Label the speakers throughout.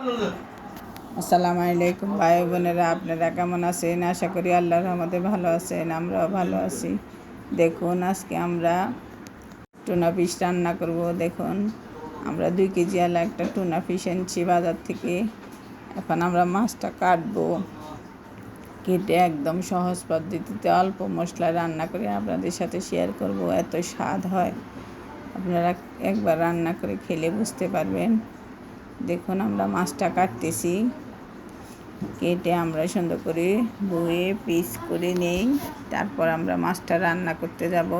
Speaker 1: আসসালামু আলাইকুম ভাই বোনেরা, আপনারা কেমন আছেন? আশা করি আল্লাহর রহমতে ভালো আছেন। আমরাও ভালো আছি। দেখুন, আজকে আমরা টুনা ফিশ রান্না করব। দেখুন, আমরা 2 কেজি আলা একটা টুনা ফিশ এনেছি বাজার থেকে। এখন আমরা মাছটা কাটবো। কেটে একদম সহজ পদ্ধতিতে অল্প মশলায় রান্না করে আপনাদের সাথে শেয়ার করব। এত স্বাদ হয়, আপনারা একবার রান্না করে খেলে বুঝতে পারবেন। দেখুন, আমরা মাছটা কাটতেছি। কেটে আমরা সুন্দর করে ধুয়ে পিস করে নেই। তারপর আমরা মাছটা রান্না করতে যাব।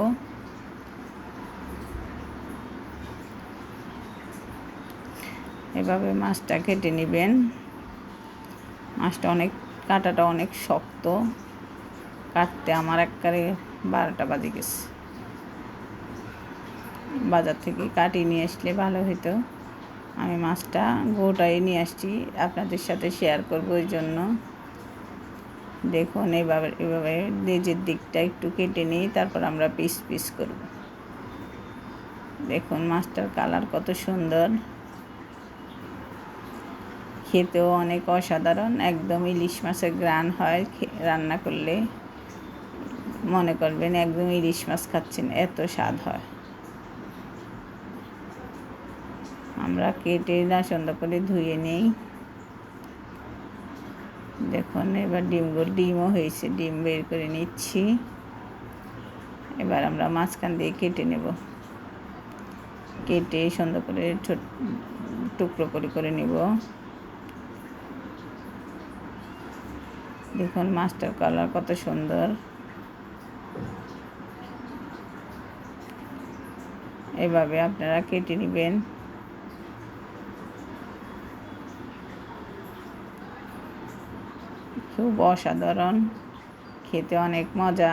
Speaker 1: এভাবে মাছটা কেটে নেবেন। মাছটা কাটাটা অনেক শক্ত, কাটতে আমার একবারে 12টা বাজে গেছে। বাজার থেকে কাটিয়ে নিয়ে আসলে ভালো হতো। আমি মাছটা গোটাই নিয়ে আসছি, আপনাদের সাথে শেয়ার করব ওই জন্য। দেখুন, এভাবে লেজের দিকটা একটু কেটে নিই, তারপর আমরা পিস পিস করব। দেখুন, মাছটার কালার কত সুন্দর, খেতেও অনেক অসাধারণ। একদম ইলিশ মাছের ঘ্রাণ হয় রান্না করলে, মনে করবেন একদম ইলিশ মাছ খাচ্ছেন, এত স্বাদ হয়। আমরা কেটে সুন্দর করে ধুয়ে নেই। দেখুন, এবার ডিমও হয়েছে, ডিম বের করে নিচ্ছি। এবার আমরা মাঝখান দিয়ে কেটে নেব। কেটে সুন্দর করে ছোট টুকরো করে নেব। দেখুন, মাছটার কালার কত সুন্দর। এভাবে আপনারা কেটে নেবেন। খুব অসাধারণ, খেতে অনেক মজা।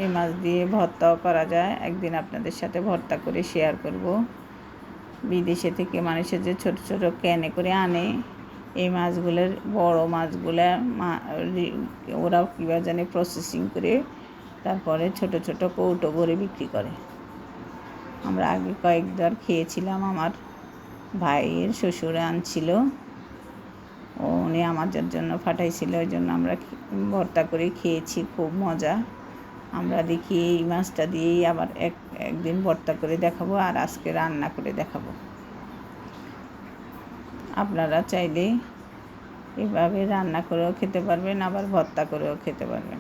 Speaker 1: এই মাছ দিয়ে ভর্তাও করা যায়। একদিন আপনাদের সাথে ভর্তা করে শেয়ার করব। বিদেশে থেকে মানুষের যে ছোট ছোট ক্যানে করে আনে এই মাছগুলোর, বড় মাছগুলো ওরা কীভাবে জানে প্রসেসিং করে তারপরে ছোট ছোট কৌটো ভরে বিক্রি করে। আমরা আগে কয়েকবার খেয়েছিলাম। আমার ভাইয়ের শ্বশুরে আনছিল, উনি আমাদের জন্য পাঠাইছিল, ওই জন্য আমরা ভর্তা করে খেয়েছি, খুব মজা। আমরা দেখি এই মাছটা দিয়েই আবার একদিন ভর্তা করে দেখাবো, আর আজকে রান্না করে দেখাবো। আপনারা চাইলে এভাবে রান্না করেও খেতে পারবেন, আবার ভর্তা করেও খেতে পারবেন।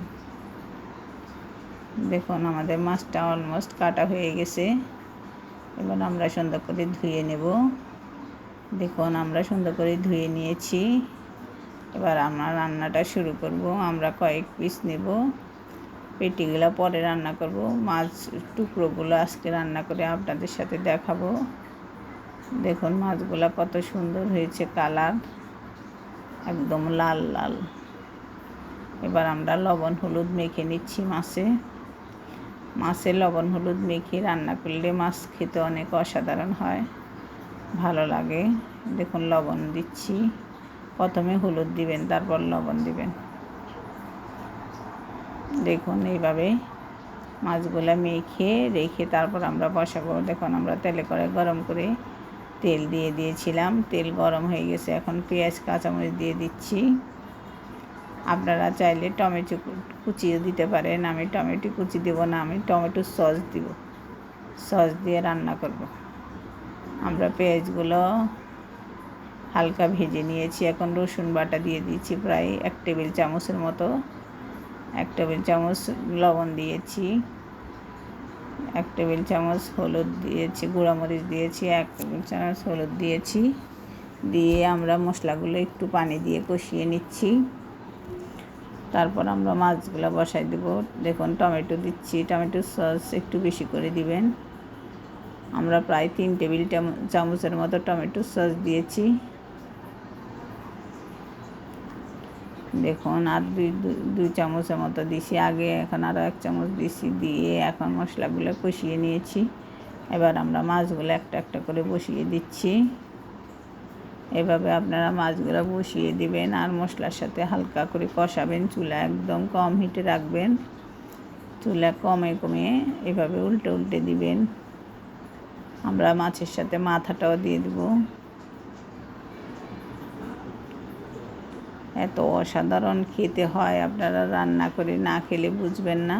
Speaker 1: দেখুন, আমাদের মাছটা অলমোস্ট কাটা হয়ে গেছে। এবার আমরা সুন্দর করে ধুয়ে নেব। দেখুন, আমরা সুন্দর করে ধুয়ে নিয়েছি। এবার আমরা রান্নাটা শুরু করব। আমরা কয়েক পিস নেব, পেটিগুলো পরে রান্না করব। মাছ টুকরোগুলো আজকে রান্না করে আপনাদের সাথে দেখাবো। দেখুন, মাছগুলো কত সুন্দর হয়েছে, কালার একদম লাল লাল। এবার আমরা লবণ হলুদ মেখে নিচ্ছি মাছে লবণ হলুদ মেখে রান্না করলে মাছ খেতে অনেক অসাধারণ হয়, ভালো লাগে। দেখুন, লবণ দিচ্ছি। প্রথমে হলুদ দিবেন, তারপর লবণ দিবেন। দেখুন, এইভাবে মাছগুলো মেখে রেখে তারপর আমরা বসাবো। দেখুন, আমরা তেলে করে গরম করে তেল দিয়ে দিয়েছিলাম। তেল গরম হয়ে গেছে, এখন পেঁয়াজ কাঁচামরিচ দিয়ে দিচ্ছি। আপনারা চাইলে টমেটো কুচিও দিতে পারেন। আমি টমেটো কুচি দেব না, আমি টমেটোর সস দিব, সস দিয়ে রান্না করব। আমরা পেঁয়াজগুলো হালকা ভেজে নিয়েছি। এখন রসুন বাটা দিয়ে দিচ্ছি, প্রায় 1 টেবিল চামচের মতো। 1 টেবিল চামচ লবণ দিয়েছি, 1 টেবিল চামচ হলুদ দিয়েছি, গুঁড়ামরিচ দিয়েছি, 1 টেবিল চামচ হলুদ দিয়েছি। দিয়ে আমরা মশলাগুলো একটু পানি দিয়ে কষিয়ে নিচ্ছি। তারপর আমরা মাছগুলো বসাই দেব। দেখুন, টমেটো দিচ্ছি, টমেটোর সস একটু বেশি করে দিবেন। আমরা প্রায় 3 টেবিল চামচের মতো টমেটোর সস দিয়েছি। দেখুন, আর দুই চামচের মতো দিছি আগে, এখন আরও 1 চামচ দিছি। দিয়ে এখন মশলাগুলো কষিয়ে নিয়েছি। এবার আমরা মাছগুলো একটা একটা করে বসিয়ে দিচ্ছি। এভাবে আপনারা মাছগুলো বসিয়ে দিবেন আর মশলার সাথে হালকা করে কষাবেন। চুলা একদম কম হিটে রাখবেন, চুলা কমে এভাবে উল্টে দিবেন। আমরা মাছের সাথে মাথাটাও দিয়ে দেব। এত অসাধারণ খেতে হয়, আপনারা রান্না করে না খেলে বুঝবেন না।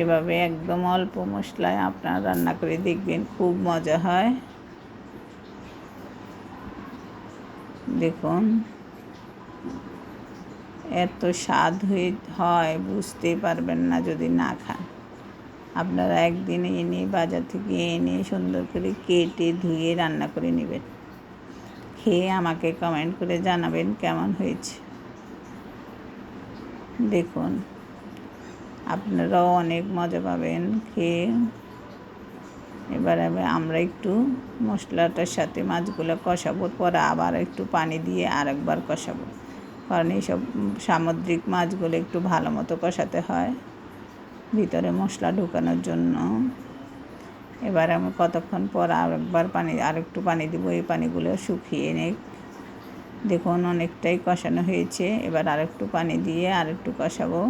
Speaker 1: এভাবে একদম অল্প মশলায় আপনারা রান্না করে দেখবেন, খুব মজা হয়। দেখুন এত স্বাদ হয় বুঝতেই পারবেন না যদি না খান। আপনারা একদিন এনে বাজার থেকে এনে সুন্দর করে কেটে ধুয়ে রান্না করে নেবেন, খেয়ে আমাকে কমেন্ট করে জানাবেন কেমন হয়েছে। দেখুন আপনারাও অনেক মজা পাবেন খেয়ে। এবার আমরা একটু মশলাটার সাথে মাছগুলো কষাবো, পরে আবার একটু পানি দিয়ে আরেকবার কষাবো, কারণ এইসব সামুদ্রিক মাছগুলো একটু ভালো মতো কষাতে হয় ভিতরে মশলা ঢোকানোর জন্য। এবার আমি কতক্ষণ পর আরেকটু পানি দিব, এই পানিগুলো শুকিয়ে নেই। দেখুন অনেকটাই কষানো হয়েছে, এবার আরেকটু পানি দিয়ে আরেকটু কষাবো।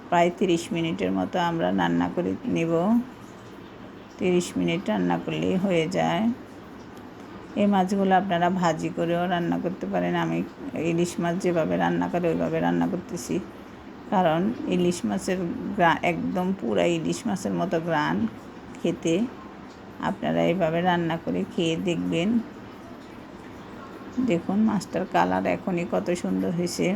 Speaker 1: প্রায় 30 মিনিটের মতো আমরা রান্না করে নেব। 30 মিনিট রান্না করলেই হয়ে যায়। এই মাছগুলো আপনারা ভাজি করেও রান্না করতে পারেন। আমি ইলিশ মাছ যেভাবে রান্না করে ওইভাবে রান্না করতেছি, কারণ ইলিশ মাছের একদম পুরা ইলিশ মাছের মতো গ্রান খেতে। আপনারা এইভাবে রান্না করে খেয়ে দেখবেন। দেখুন মাছটার কালার এখনই কত সুন্দর হয়েছে।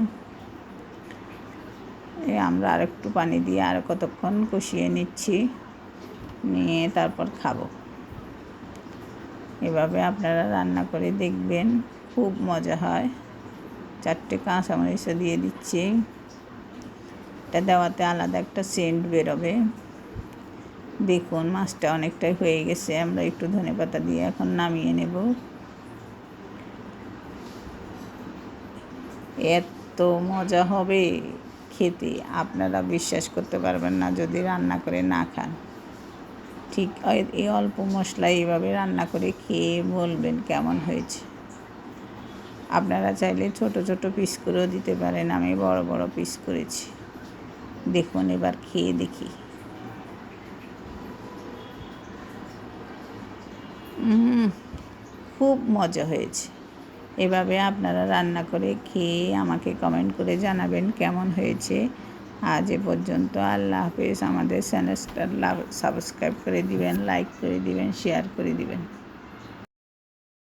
Speaker 1: আমরা আরেকটু পানি দিয়ে আর কতক্ষণ কষিয়ে নিচ্ছি, নিয়ে তারপর খাবো। এভাবে আপনারা রান্না করে দেখবেন, খুব মজা হয়। 4টে কাঁচামরিচ দিয়ে দিচ্ছি, এটা দেওয়াতে আলাদা একটা সেন্ট বেরোবে। দেখুন মাছটা অনেকটাই হয়ে গেছে, আমরা একটু ধনেপাতা দিয়ে এখন নামিয়ে নেব। এত মজা হবে খেতে, আপনারা বিশ্বাস করতে পারবেন না যদি রান্না করে না খান। ঠিক এই অল্প মশলা এইভাবে রান্না করে খেয়ে বলবেন কেমন হয়েছে। আপনারা চাইলে ছোট ছোট পিস করেও দিতে পারেন, আমি বড় বড় পিস করেছি। দেখুন এবার খেয়ে দেখি। খুব মজা হয়েছে। এভাবে আপনারা রান্না করে খেয়ে আমাকে কমেন্ট করে জানাবেন কেমন হয়েছে। আজ এ পর্যন্ত, আল্লাহ হাফেজ। আমাদের চ্যানেলটা সাবস্ক্রাইব করে দিবেন, লাইক করে দিবেন, শেয়ার করে দিবেন।